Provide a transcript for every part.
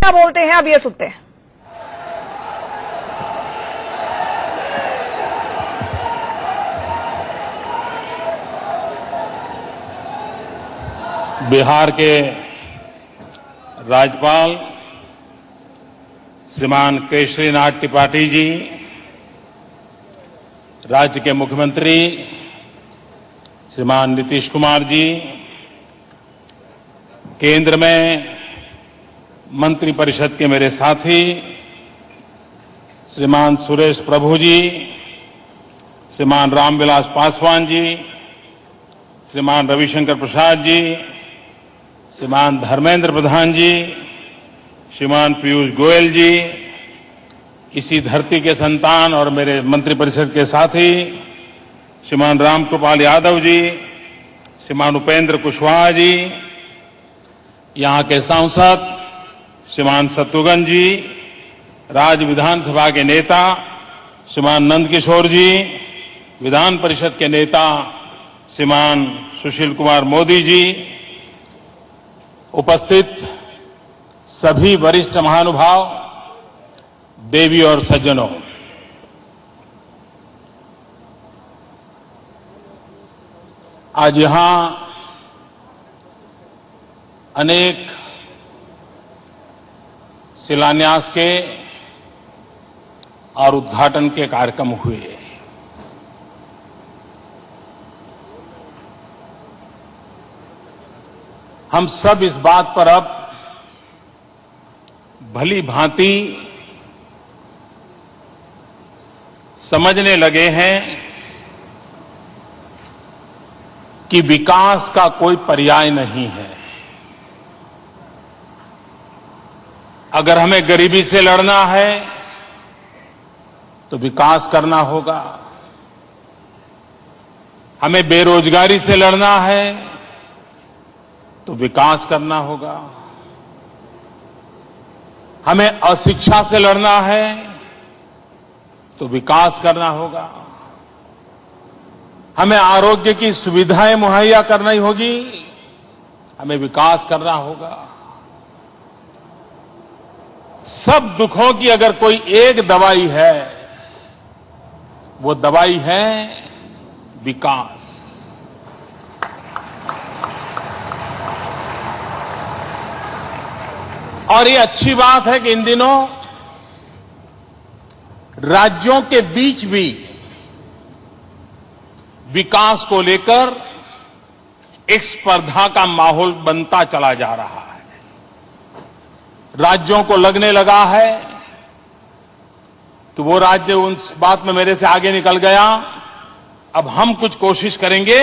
क्या बोलते हैं, अब ये सुनते हैं। बिहार के राज्यपाल श्रीमान केशरीनाथ त्रिपाठी जी, राज्य के मुख्यमंत्री श्रीमान नीतीश कुमार जी, केंद्र में मंत्रिपरिषद के मेरे साथी श्रीमान सुरेश प्रभु जी, श्रीमान रामविलास पासवान जी, श्रीमान रविशंकर प्रसाद जी, श्रीमान धर्मेंद्र प्रधान जी, श्रीमान पीयूष गोयल जी, इसी धरती के संतान और मेरे मंत्रिपरिषद के साथी श्रीमान रामकृपाल यादव जी, श्रीमान उपेंद्र कुशवाहा जी, यहां के सांसद श्रीमान शत्रुघ्न जी, राज्य विधानसभा के नेता श्रीमान नंदकिशोर जी, विधान परिषद के नेता श्रीमान सुशील कुमार मोदी जी, उपस्थित सभी वरिष्ठ महानुभाव, देवी और सज्जनों, आज यहां अनेक शिलान्यास के और उद्घाटन के कार्यक्रम हुए। हम सब इस बात पर अब भली भांति समझने लगे हैं कि विकास का कोई पर्याय नहीं है। अगर हमें गरीबी से लड़ना है तो विकास करना होगा, हमें बेरोजगारी से लड़ना है तो विकास करना होगा, हमें अशिक्षा से लड़ना है तो विकास करना होगा, हमें आरोग्य की सुविधाएं मुहैया करनी होगी, हमें विकास करना होगा। सब दुखों की अगर कोई एक दवाई है, वो दवाई है विकास। और ये अच्छी बात है कि इन दिनों राज्यों के बीच भी विकास को लेकर एक स्पर्धा का माहौल बनता चला जा रहा है। राज्यों को लगने लगा है कि वो राज्य उस बात में मेरे से आगे निकल गया, अब हम कुछ कोशिश करेंगे,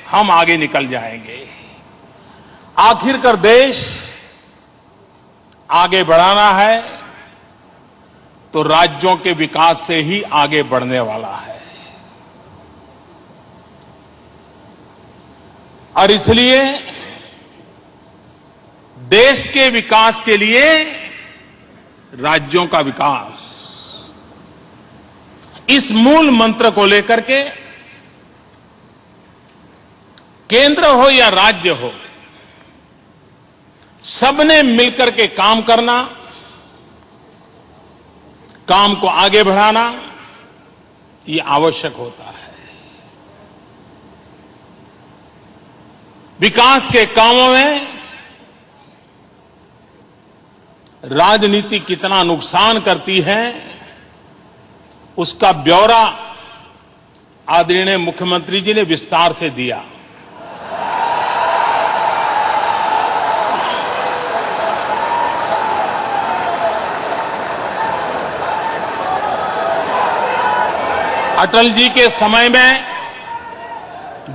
हम आगे निकल जाएंगे। आखिरकार देश आगे बढ़ाना है तो राज्यों के विकास से ही आगे बढ़ने वाला है। और इसलिए देश के विकास के लिए राज्यों का विकास, इस मूल मंत्र को लेकर के केंद्र हो या राज्य हो, सबने मिलकर के काम करना, काम को आगे बढ़ाना, ये आवश्यक होता है। विकास के कामों में राजनीति कितना नुकसान करती है, उसका ब्यौरा आदरणीय मुख्यमंत्री जी ने विस्तार से दिया। अटल जी के समय में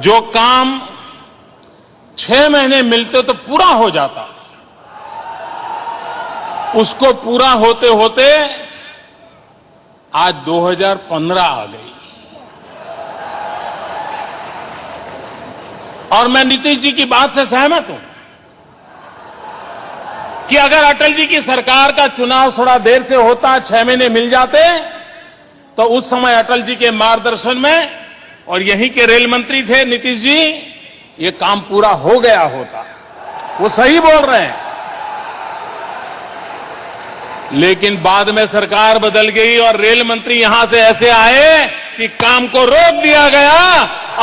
जो काम 6 महीने मिलते तो पूरा हो जाता, उसको पूरा होते होते आज 2015 आ गई। और मैं नीतीश जी की बात से सहमत हूं कि अगर अटल जी की सरकार का चुनाव थोड़ा देर से होता, 6 महीने मिल जाते, तो उस समय अटल जी के मार्गदर्शन में, और यहीं के रेल मंत्री थे नीतीश जी, ये काम पूरा हो गया होता। वो सही बोल रहे हैं। लेकिन बाद में सरकार बदल गई और रेल मंत्री यहां से ऐसे आए कि काम को रोक दिया गया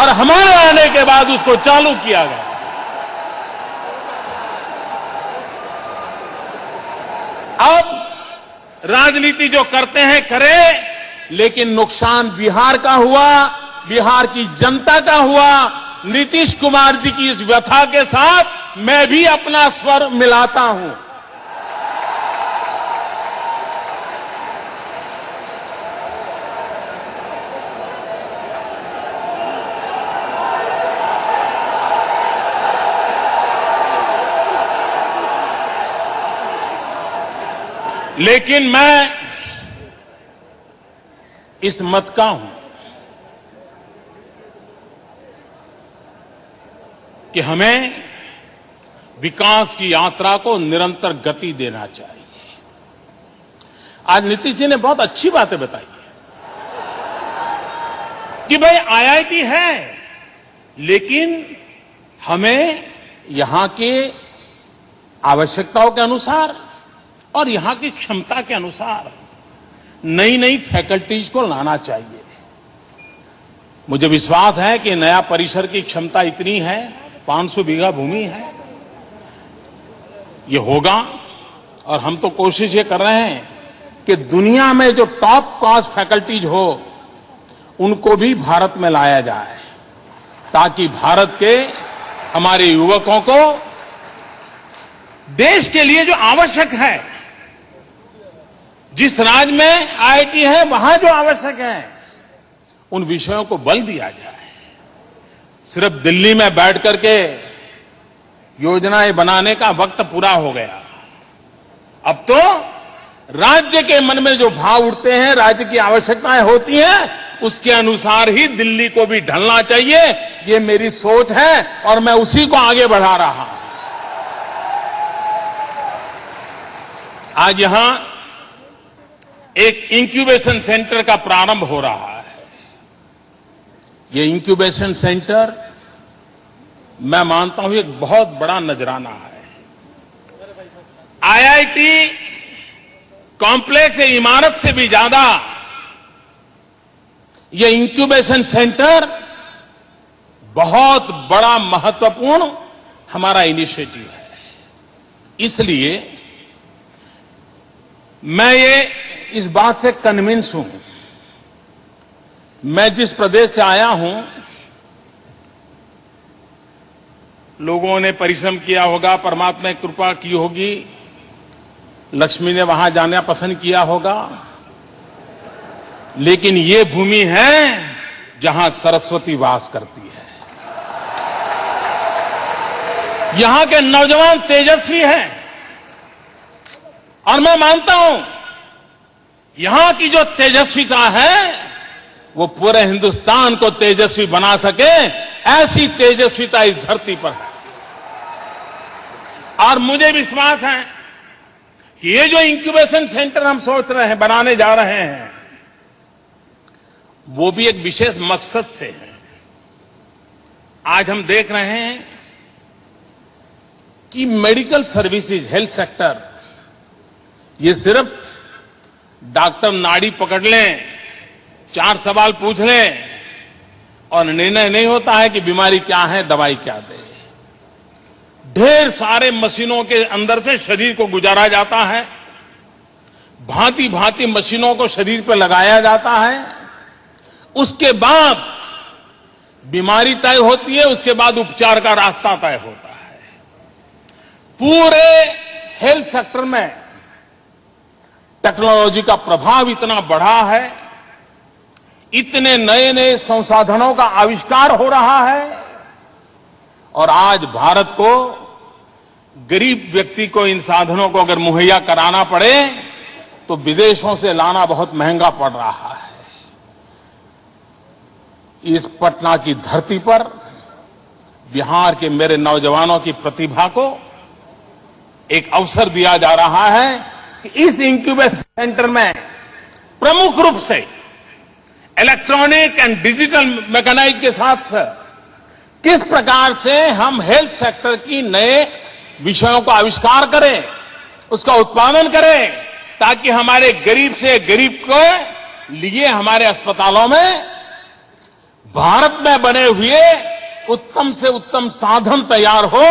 और हमारे आने के बाद उसको चालू किया गया। अब राजनीति जो करते हैं करें, लेकिन नुकसान बिहार का हुआ, बिहार की जनता का हुआ। नीतीश कुमार जी की इस व्यथा के साथ मैं भी अपना स्वर मिलाता हूं। लेकिन मैं इस मत का हूं कि हमें विकास की यात्रा को निरंतर गति देना चाहिए। आज नीतीश जी ने बहुत अच्छी बातें बताई कि भाई आईआईटी है, लेकिन हमें यहां के आवश्यकताओं के अनुसार और यहां की क्षमता के अनुसार नई नई फैकल्टीज को लाना चाहिए। मुझे विश्वास है कि नया परिसर की क्षमता इतनी है, 500 बीघा भूमि है, ये होगा। और हम तो कोशिश ये कर रहे हैं कि दुनिया में जो टॉप क्लास फैकल्टीज हो उनको भी भारत में लाया जाए, ताकि भारत के हमारे युवकों को देश के लिए जो आवश्यक है, जिस राज्य में आईआईटी है वहां जो आवश्यक है, उन विषयों को बल दिया जाए। सिर्फ दिल्ली में बैठ करके योजनाएं बनाने का वक्त पूरा हो गया। अब तो राज्य के मन में जो भाव उठते हैं, राज्य की आवश्यकताएं होती हैं, उसके अनुसार ही दिल्ली को भी ढलना चाहिए। ये मेरी सोच है और मैं उसी को आगे बढ़ा रहा हूं। आज यहां एक इंक्यूबेशन सेंटर का प्रारंभ हो रहा है। ये इंक्यूबेशन सेंटर मैं मानता हूं एक बहुत बड़ा नजराना है। आईआईटी कॉम्प्लेक्स इमारत से भी ज्यादा ये इंक्यूबेशन सेंटर बहुत बड़ा महत्वपूर्ण हमारा इनिशिएटिव है। इसलिए मैं ये इस बात से कन्विंस हूं, मैं जिस प्रदेश से आया हूं, लोगों ने परिश्रम किया होगा, परमात्मा की कृपा की होगी, लक्ष्मी ने वहां जाना पसंद किया होगा, लेकिन ये भूमि है जहां सरस्वती वास करती है। यहां के नौजवान तेजस्वी हैं और मैं मानता हूं यहां की जो तेजस्विता है वो पूरे हिंदुस्तान को तेजस्वी बना सके, ऐसी तेजस्विता इस धरती पर है। और मुझे विश्वास है कि ये जो इंक्यूबेशन सेंटर हम सोच रहे हैं, बनाने जा रहे हैं, वो भी एक विशेष मकसद से है। आज हम देख रहे हैं कि मेडिकल सर्विसेज, हेल्थ सेक्टर, ये सिर्फ डॉक्टर नाड़ी पकड़ लें, 4 सवाल पूछ लें और निर्णय नहीं होता है कि बीमारी क्या है, दवाई क्या दे। ढेर सारे मशीनों के अंदर से शरीर को गुजारा जाता है, भांति भांति मशीनों को शरीर पर लगाया जाता है, उसके बाद बीमारी तय होती है, उसके बाद उपचार का रास्ता तय होता है। पूरे हेल्थ सेक्टर में टेक्नोलॉजी का प्रभाव इतना बढ़ा है, इतने नए नए संसाधनों का आविष्कार हो रहा है, और आज भारत को, गरीब व्यक्ति को इन साधनों को अगर मुहैया कराना पड़े तो विदेशों से लाना बहुत महंगा पड़ रहा है। इस पटना की धरती पर बिहार के मेरे नौजवानों की प्रतिभा को एक अवसर दिया जा रहा है कि इस इंक्यूबेशन सेंटर में प्रमुख रूप से इलेक्ट्रॉनिक एंड डिजिटल मैकेनाइज के साथ किस प्रकार से हम हेल्थ सेक्टर की नए विषयों को आविष्कार करें, उसका उत्पादन करें, ताकि हमारे गरीब से गरीब को लिए हमारे अस्पतालों में भारत में बने हुए उत्तम से उत्तम साधन तैयार हो,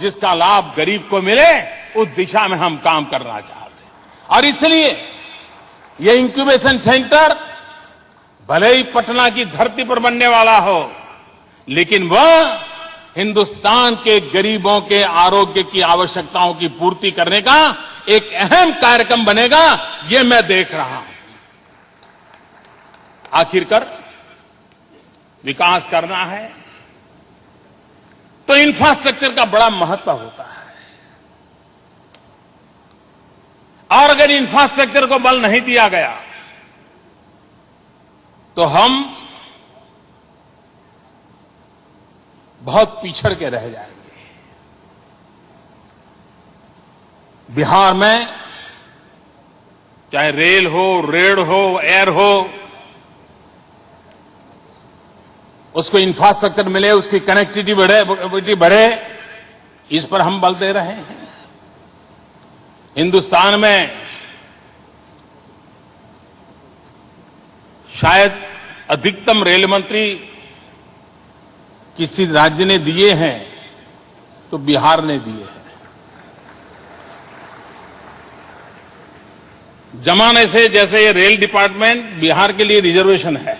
जिसका लाभ गरीब को मिले, उस दिशा में हम काम करना चाहते हैं। और इसलिए ये इंक्यूबेशन सेंटर भले ही पटना की धरती पर बनने वाला हो, लेकिन वह हिंदुस्तान के गरीबों के आरोग्य की आवश्यकताओं की पूर्ति करने का एक अहम कार्यक्रम बनेगा, ये मैं देख रहा हूं। आखिरकार विकास करना है तो इंफ्रास्ट्रक्चर का बड़ा महत्व होता है, और अगर इंफ्रास्ट्रक्चर को बल नहीं दिया गया तो हम बहुत पिछड़ के रह जाएंगे। बिहार में चाहे रेल हो, रेड हो, एयर हो, उसको इंफ्रास्ट्रक्चर मिले, उसकी कनेक्टिविटी बढ़े, इस पर हम बल दे रहे हैं। हिंदुस्तान में शायद अधिकतम रेल मंत्री किसी राज्य ने दिए हैं तो बिहार ने दिए हैं। जमाने से जैसे ये रेल डिपार्टमेंट बिहार के लिए रिजर्वेशन है।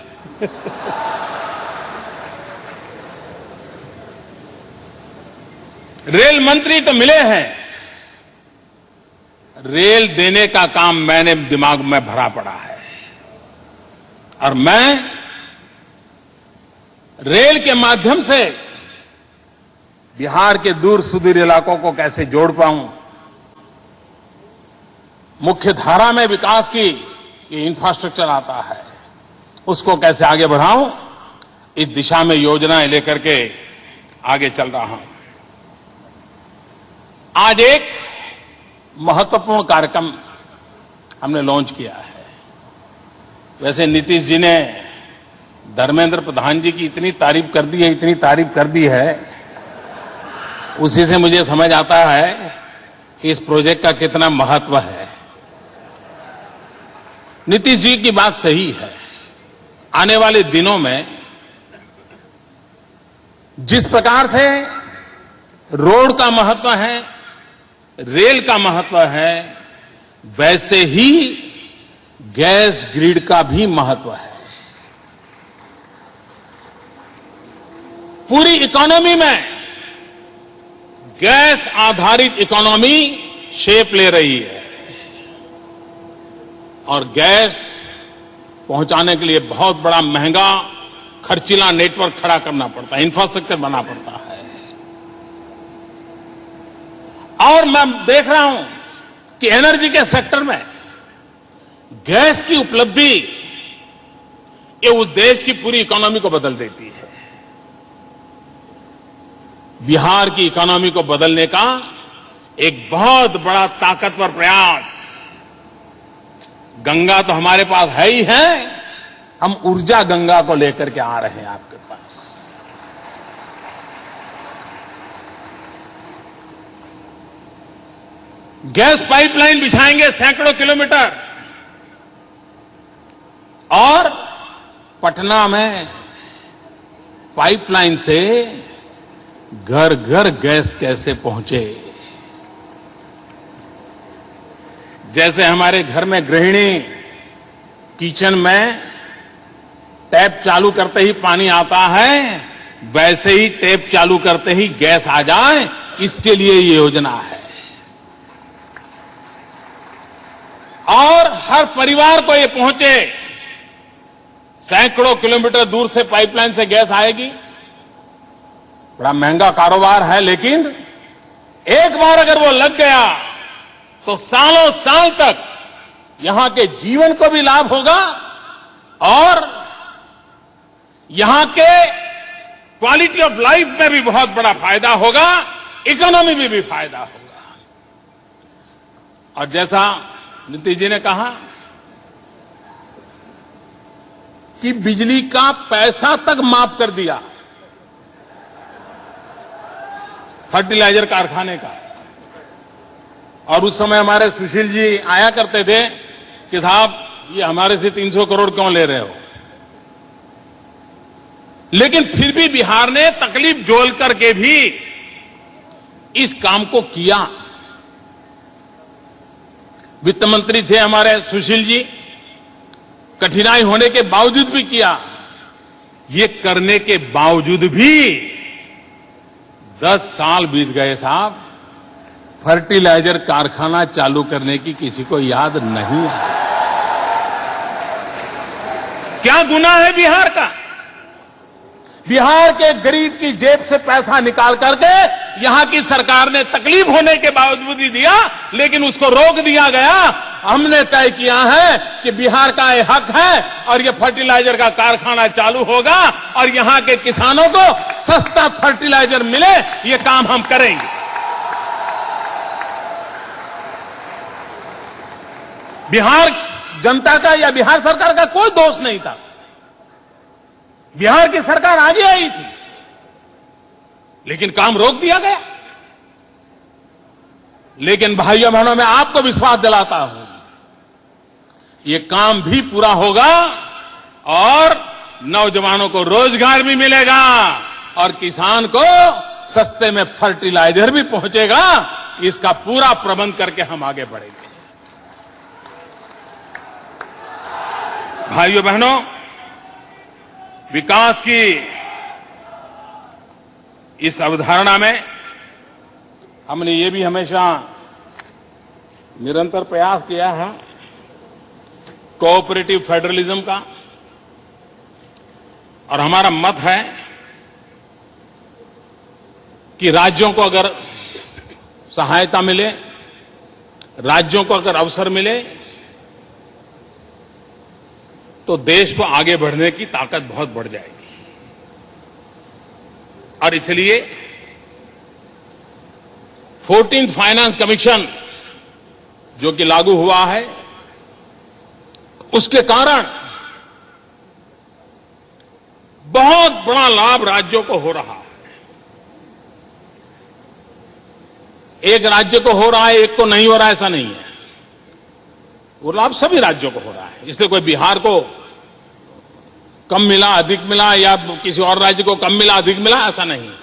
रेल मंत्री तो मिले हैं, रेल देने का काम मैंने दिमाग में भरा पड़ा है, और मैं रेल के माध्यम से बिहार के दूर सुदूर इलाकों को कैसे जोड़ पाऊं, मुख्य धारा में विकास की ये इंफ्रास्ट्रक्चर आता है, उसको कैसे आगे बढ़ाऊं, इस दिशा में योजनाएं लेकर के आगे चल रहा हूं। आज एक महत्वपूर्ण कार्यक्रम हमने लॉन्च किया है। वैसे नीतीश जी ने धर्मेंद्र प्रधान जी की इतनी तारीफ कर दी है, उसी से मुझे समझ आता है कि इस प्रोजेक्ट का कितना महत्व है। नीतीश जी की बात सही है। आने वाले दिनों में जिस प्रकार से रोड का महत्व है, रेल का महत्व है, वैसे ही गैस ग्रिड का भी महत्व है। पूरी इकोनॉमी में गैस आधारित इकोनॉमी शेप ले रही है, और गैस पहुंचाने के लिए बहुत बड़ा महंगा खर्चीला नेटवर्क खड़ा करना पड़ता है, इंफ्रास्ट्रक्चर बनाना पड़ता है। और मैं देख रहा हूं कि एनर्जी के सेक्टर में गैस की उपलब्धि ये उस देश की पूरी इकोनॉमी को बदल देती है। बिहार की इकोनॉमी को बदलने का एक बहुत बड़ा ताकतवर प्रयास, गंगा तो हमारे पास है ही है, हम ऊर्जा गंगा को लेकर के आ रहे हैं आपके पास। गैस पाइपलाइन बिछाएंगे सैकड़ों किलोमीटर, और पटना में पाइपलाइन से घर घर गैस कैसे पहुंचे। जैसे हमारे घर में गृहिणी किचन में टैप चालू करते ही पानी आता है, वैसे ही टैप चालू करते ही गैस आ जाए, इसके लिए ये योजना है। और हर परिवार को ये पहुंचे। सैकड़ों किलोमीटर दूर से पाइपलाइन से गैस आएगी, बड़ा महंगा कारोबार है, लेकिन एक बार अगर वो लग गया तो सालों साल तक यहां के जीवन को भी लाभ होगा, और यहां के क्वालिटी ऑफ लाइफ में भी बहुत बड़ा फायदा होगा, इकोनॉमी में भी फायदा होगा। और जैसा नीतीश जी ने कहा कि बिजली का पैसा तक माफ कर दिया, फर्टिलाइजर कारखाने का, और उस समय हमारे सुशील जी आया करते थे कि साहब ये हमारे से 300 करोड़ क्यों ले रहे हो। लेकिन फिर भी बिहार ने तकलीफ झेल करके भी इस काम को किया। वित्त मंत्री थे हमारे सुशील जी, कठिनाई होने के बावजूद भी किया। ये करने के बावजूद भी 10 साल बीत गए साहब, फर्टिलाइजर कारखाना चालू करने की किसी को याद नहीं आया। क्या गुनाह है बिहार का? बिहार के गरीब की जेब से पैसा निकाल करके यहां की सरकार ने तकलीफ होने के बावजूद ही दिया, लेकिन उसको रोक दिया गया। हमने तय किया है कि बिहार का ये हक है और ये फर्टिलाइजर का कारखाना चालू होगा और यहां के किसानों को सस्ता फर्टिलाइजर मिले, ये काम हम करेंगे। बिहार जनता का या बिहार सरकार का कोई दोष नहीं था। बिहार की सरकार आगे आई थी, लेकिन काम रोक दिया गया। लेकिन भाइयों बहनों, मैं आपको विश्वास दिलाता हूं, ये काम भी पूरा होगा और नौजवानों को रोजगार भी मिलेगा और किसान को सस्ते में फर्टिलाइजर भी पहुंचेगा। इसका पूरा प्रबंध करके हम आगे बढ़ेंगे। भाइयों बहनों, विकास की इस अवधारणा में हमने ये भी हमेशा निरंतर प्रयास किया है कोऑपरेटिव फेडरलिज्म का, और हमारा मत है कि राज्यों को अगर सहायता मिले, राज्यों को अगर अवसर मिले, तो देश को आगे बढ़ने की ताकत बहुत बढ़ जाएगी। और इसलिए 14th फाइनेंस कमीशन जो कि लागू हुआ है, उसके कारण बहुत बड़ा लाभ राज्यों को हो रहा है। एक राज्य को हो रहा है, एक को नहीं हो रहा है, ऐसा नहीं है। वो लाभ सभी राज्यों को हो रहा है। इसलिए कोई बिहार को कम मिला, अधिक मिला, या किसी और राज्य को कम मिला, अधिक मिला, ऐसा नहीं है,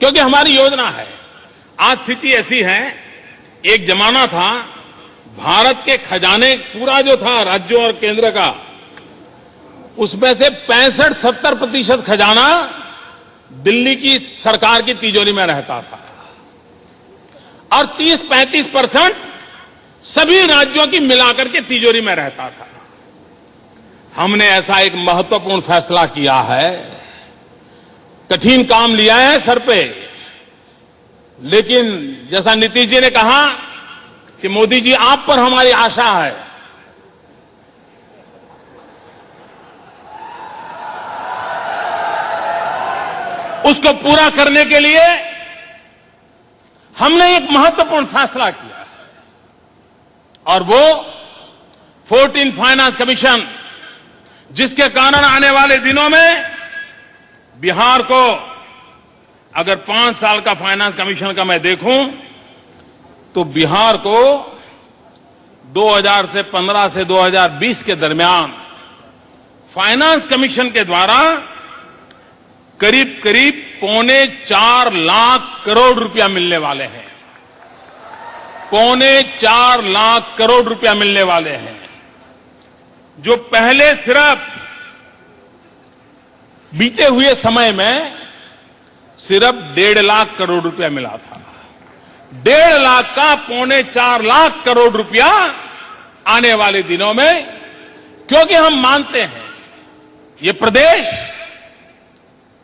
क्योंकि हमारी योजना है। आज स्थिति ऐसी है, एक जमाना था भारत के खजाने पूरा जो था राज्यों और केंद्र का, उसमें से 65-70% खजाना दिल्ली की सरकार की तिजोरी में रहता था और 30-35% सभी राज्यों की मिलाकर के तिजोरी में रहता था। हमने ऐसा एक महत्वपूर्ण फैसला किया है, कठिन काम लिया है सर पे, लेकिन जैसा नीतीश जी ने कहा कि मोदी जी आप पर हमारी आशा है। उसको पूरा करने के लिए हमने एक महत्वपूर्ण फैसला किया है, और वो 14th फाइनेंस कमीशन, जिसके कारण आने वाले दिनों में बिहार को, अगर 5 साल का फाइनेंस कमीशन का मैं देखूं, तो बिहार को 2015 से 2020 के दरमियान फाइनेंस कमीशन के द्वारा करीब करीब 3.25 लाख करोड़ रुपया मिलने वाले हैं। 3.25 लाख करोड़ रुपया मिलने वाले हैं, जो पहले सिर्फ बीते हुए समय में सिर्फ 1.5 लाख करोड़ रुपया मिला था। 1.5 लाख का 3.25 लाख करोड़ रुपया आने वाले दिनों में, क्योंकि हम मानते हैं ये प्रदेश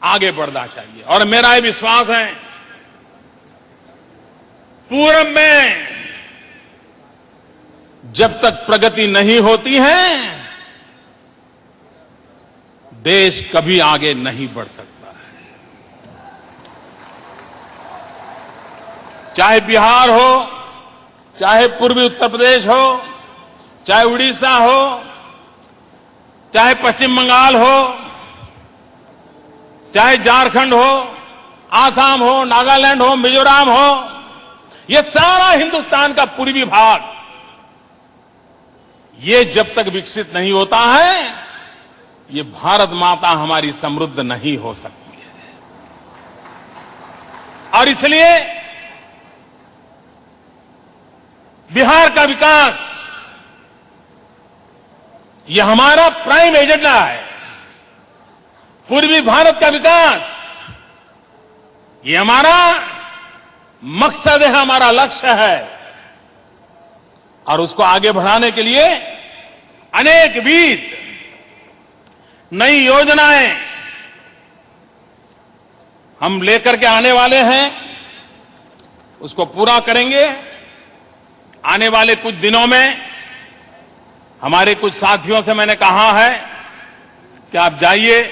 आगे बढ़ना चाहिए। और मेरा ये विश्वास है, पूरब में जब तक प्रगति नहीं होती है, देश कभी आगे नहीं बढ़ सकता है। चाहे बिहार हो, चाहे पूर्वी उत्तर प्रदेश हो, चाहे उड़ीसा हो, चाहे पश्चिम बंगाल हो, चाहे झारखंड हो, आसाम हो, नागालैंड हो, मिजोरम हो, ये सारा हिंदुस्तान का पूर्वी भाग, ये जब तक विकसित नहीं होता है, ये भारत माता हमारी समृद्ध नहीं हो सकती है। और इसलिए बिहार का विकास, ये हमारा प्राइम एजेंडा है। पूर्वी भारत का विकास, ये हमारा मकसद है, हमारा लक्ष्य है। और उसको आगे बढ़ाने के लिए अनेकविध नई योजनाएं हम लेकर के आने वाले हैं, उसको पूरा करेंगे। आने वाले कुछ दिनों में हमारे कुछ साथियों से मैंने कहा है कि आप जाइए,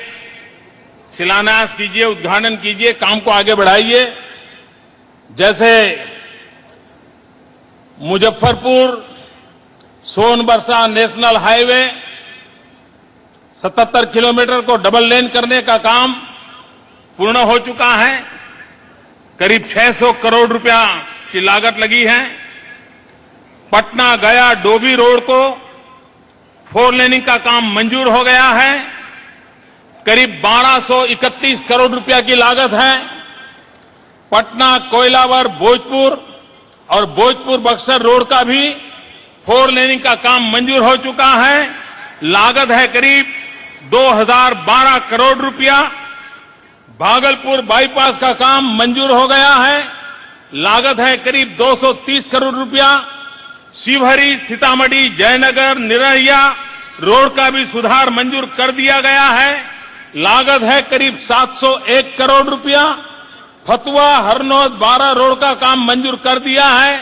शिलान्यास कीजिए, उद्घाटन कीजिए, काम को आगे बढ़ाइए। जैसे Muzaffarpur Sonbarsa national highway 77 kilometre को डबल लेन करने का काम पूर्ण हो चुका है। करीब 600 करोड़ रुपया की लागत लगी है। पटना गया डोभी रोड को 4 लेनिंग का काम मंजूर हो गया है। करीब 1231 करोड़ रुपया की लागत है। पटना कोइलावर भोजपुर और भोजपुर बक्सर रोड का भी 4 लेनिंग का काम मंजूर हो चुका है। लागत है करीब 2012 करोड़ रुपया। भागलपुर बाईपास का काम मंजूर हो गया है। लागत है करीब 230 करोड़ रुपया। शिवहरी सीतामढ़ी जयनगर निरहिया रोड का भी सुधार मंजूर कर दिया गया है। लागत है करीब 701 करोड़ रुपया। फतुआ हरनौत 12 रोड का काम मंजूर कर दिया है।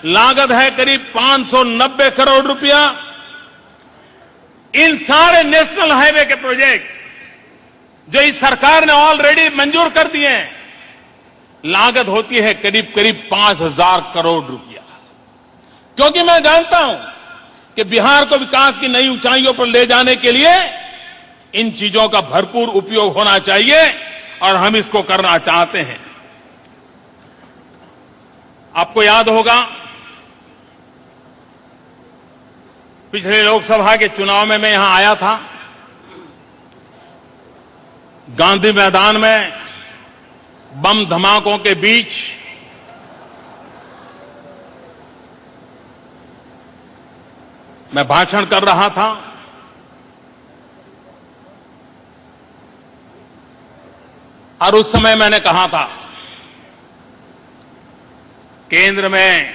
लागत है करीब 590 करोड़ रुपया। इन सारे नेशनल हाईवे के प्रोजेक्ट जो इस सरकार ने ऑलरेडी मंजूर कर दिए हैं, लागत होती है करीब करीब 5,000 करोड़ रुपया। क्योंकि मैं जानता हूं कि बिहार को विकास की नई ऊंचाइयों पर ले जाने के लिए इन चीजों का भरपूर उपयोग होना चाहिए और हम इसको करना चाहते हैं। आपको याद होगा, पिछले लोकसभा के चुनाव में मैं यहां आया था। गांधी मैदान में बम धमाकों के बीच मैं भाषण कर रहा था। और उस समय मैंने कहा था, केंद्र में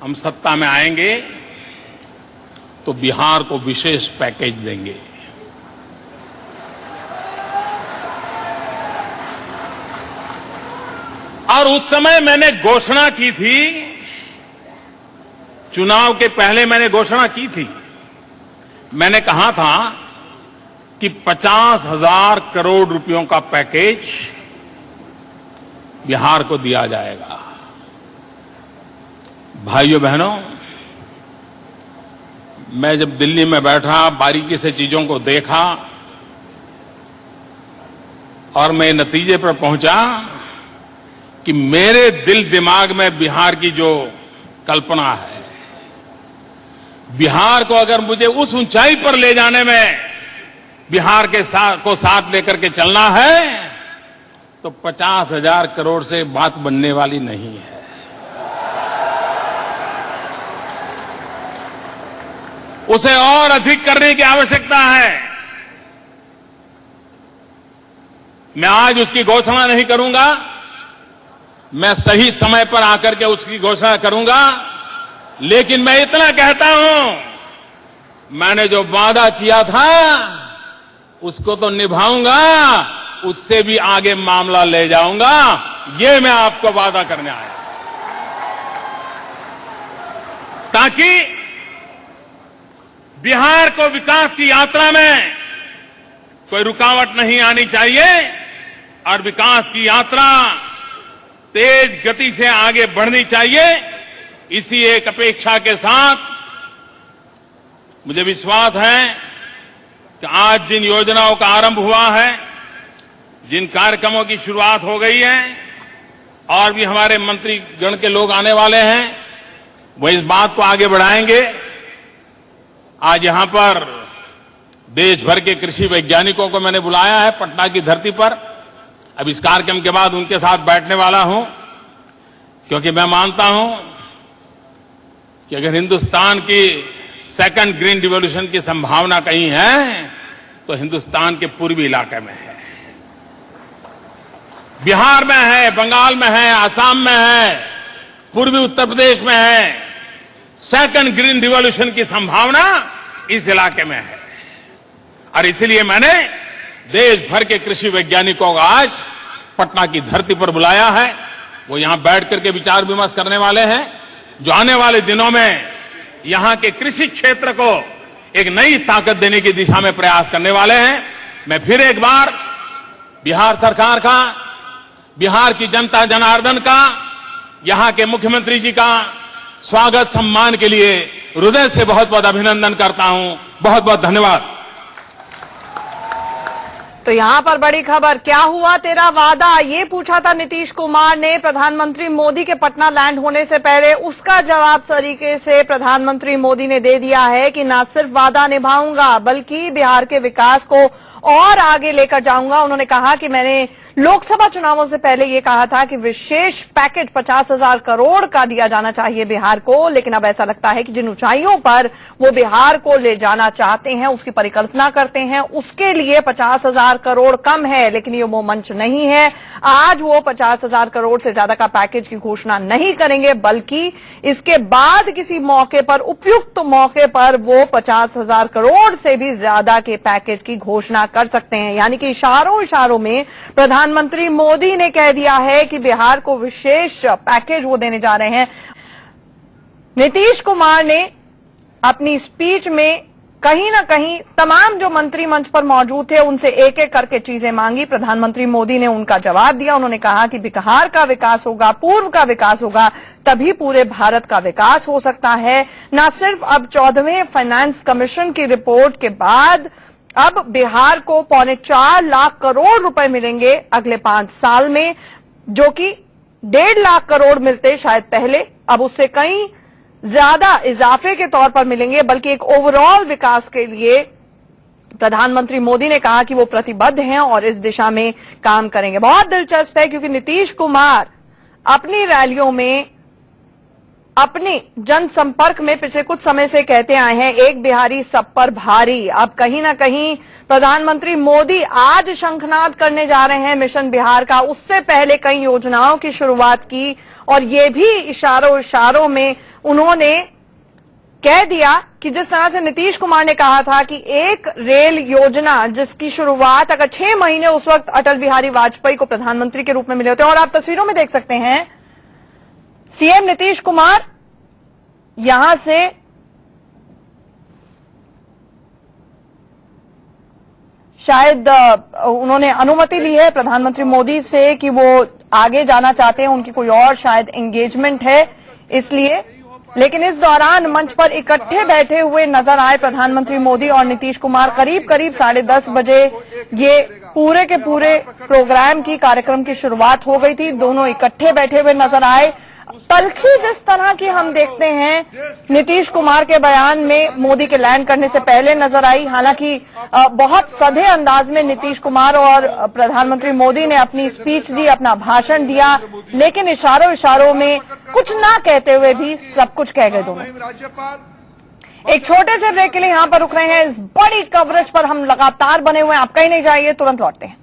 हम सत्ता में आएंगे तो बिहार को विशेष पैकेज देंगे। और उस समय मैंने घोषणा की थी, चुनाव के पहले मैंने घोषणा की थी। मैंने कहा था कि 50,000 करोड़ रुपयों का पैकेज बिहार को दिया जाएगा। भाइयों बहनों, मैं जब दिल्ली में बैठा, बारीकी से चीजों को देखा और मैं नतीजे पर पहुंचा कि मेरे दिल दिमाग में बिहार की जो कल्पना है, बिहार को अगर मुझे उस ऊंचाई पर ले जाने में बिहार के साथ लेकर के चलना है तो 50,000 करोड़ से बात बनने वाली नहीं है। उसे और अधिक करने की आवश्यकता है। मैं आज उसकी घोषणा नहीं करूंगा, मैं सही समय पर आकर के उसकी घोषणा करूंगा। लेकिन मैं इतना कहता हूं, मैंने जो वादा किया था उसको तो निभाऊंगा, उससे भी आगे मामला ले जाऊंगा। ये मैं आपको वादा करने आया, ताकि बिहार को विकास की यात्रा में कोई रुकावट नहीं आनी चाहिए और विकास की यात्रा तेज गति से आगे बढ़नी चाहिए। इसी एक अपेक्षा के साथ मुझे विश्वास है कि आज जिन योजनाओं का आरंभ हुआ है, जिन कार्यक्रमों की शुरुआत हो गई है, और भी हमारे मंत्रीगण के लोग आने वाले हैं, वो इस बात को आगे बढ़ाएंगे। आज यहां पर देश भर के कृषि वैज्ञानिकों को मैंने बुलाया है पटना की धरती पर। अब इस कार्यक्रम के बाद उनके साथ बैठने वाला हूं, क्योंकि मैं मानता हूं कि अगर हिंदुस्तान की सेकंड ग्रीन रिवॉल्यूशन की संभावना कहीं है तो हिंदुस्तान के पूर्वी इलाके में है। बिहार में है, बंगाल में है, आसाम में है, पूर्वी उत्तर प्रदेश में है। सेकंड ग्रीन रिवॉल्यूशन की संभावना इस इलाके में है और इसलिए मैंने देश भर के कृषि वैज्ञानिकों को आज पटना की धरती पर बुलाया है। वो यहां बैठ करके विचार विमर्श करने वाले हैं, जो आने वाले दिनों में यहां के कृषि क्षेत्र को एक नई ताकत देने की दिशा में प्रयास करने वाले हैं। मैं फिर एक बार बिहार सरकार का, बिहार की जनता जनार्दन का, यहां के मुख्यमंत्री जी का स्वागत सम्मान के लिए हृदय से बहुत बहुत अभिनंदन करता हूं। बहुत बहुत धन्यवाद। तो यहां पर बड़ी खबर, क्या हुआ तेरा वादा, ये पूछा था नीतीश कुमार ने प्रधानमंत्री मोदी के पटना लैंड होने से पहले। उसका जवाब तरीके से प्रधानमंत्री मोदी ने दे दिया है कि न सिर्फ वादा निभाऊंगा बल्कि बिहार के विकास को और आगे लेकर जाऊंगा। उन्होंने कहा कि मैंने लोकसभा चुनावों से पहले ये कहा था कि विशेष पैकेज 50,000 करोड़ का दिया जाना चाहिए बिहार को, लेकिन अब ऐसा लगता है कि जिन ऊंचाइयों पर वो बिहार को ले जाना चाहते हैं, उसकी परिकल्पना करते हैं, उसके लिए 50,000 करोड़ कम है। लेकिन ये वो मंच नहीं है। आज वो 50,000 करोड़ से ज्यादा का पैकेज की घोषणा नहीं करेंगे, बल्कि इसके बाद किसी मौके पर, उपयुक्त मौके पर वो 50,000 करोड़ से भी ज्यादा के पैकेज की घोषणा कर सकते हैं। यानी कि इशारों में प्रधानमंत्री मोदी ने कह दिया है कि बिहार को विशेष पैकेज वो देने जा रहे हैं। नीतीश कुमार ने अपनी स्पीच में कहीं ना कहीं तमाम जो मंत्री मंच पर मौजूद थे उनसे एक एक करके चीजें मांगी। प्रधानमंत्री मोदी ने उनका जवाब दिया। उन्होंने कहा कि बिहार का विकास होगा, पूर्व का विकास होगा, तभी पूरे भारत का विकास हो सकता है। न सिर्फ अब 14वें फाइनेंस कमीशन की रिपोर्ट के बाद अब बिहार को 4.25 लाख करोड़ रुपए मिलेंगे अगले 5 साल में, जो कि 1.5 लाख करोड़ मिलते शायद पहले, अब उससे कहीं ज्यादा इजाफे के तौर पर मिलेंगे। बल्कि एक ओवरऑल विकास के लिए प्रधानमंत्री मोदी ने कहा कि वो प्रतिबद्ध हैं और इस दिशा में काम करेंगे। बहुत दिलचस्प है क्योंकि नीतीश कुमार अपनी रैलियों में, अपनी जनसंपर्क में पिछले कुछ समय से कहते आए हैं, एक बिहारी सब पर भारी। अब कहीं ना कहीं प्रधानमंत्री मोदी आज शंखनाद करने जा रहे हैं मिशन बिहार का। उससे पहले कई योजनाओं की शुरुआत की और ये भी इशारों में उन्होंने कह दिया कि जिस तरह से नीतीश कुमार ने कहा था कि एक रेल योजना जिसकी शुरुआत अगर 6 महीने उस वक्त अटल बिहारी वाजपेयी को प्रधानमंत्री के रूप में मिले होते। और आप तस्वीरों में देख सकते हैं सीएम नीतीश कुमार यहां से शायद उन्होंने अनुमति ली है प्रधानमंत्री मोदी से कि वो आगे जाना चाहते हैं, उनकी कोई और शायद एंगेजमेंट है इसलिए। लेकिन इस दौरान मंच पर इकट्ठे बैठे हुए नजर आए प्रधानमंत्री मोदी और नीतीश कुमार। करीब 10:30 बजे ये पूरे के पूरे प्रोग्राम की, कार्यक्रम की शुरुआत हो गई थी। दोनों इकट्ठे बैठे हुए नजर आए। तलखी जिस तरह की हम देखते हैं नीतीश कुमार के बयान में मोदी के लैंड करने से पहले नजर आई। हालांकि बहुत सधे अंदाज में नीतीश कुमार और प्रधानमंत्री मोदी ने अपनी स्पीच दी, अपना भाषण दिया, लेकिन इशारों में कुछ ना कहते हुए भी सब कुछ कह गए दोनों। एक छोटे से ब्रेक के लिए यहां पर रुक रहे हैं। इस बड़ी कवरेज पर हम लगातार बने हुए हैं, आप कहीं नहीं जाइए, तुरंत लौटते हैं।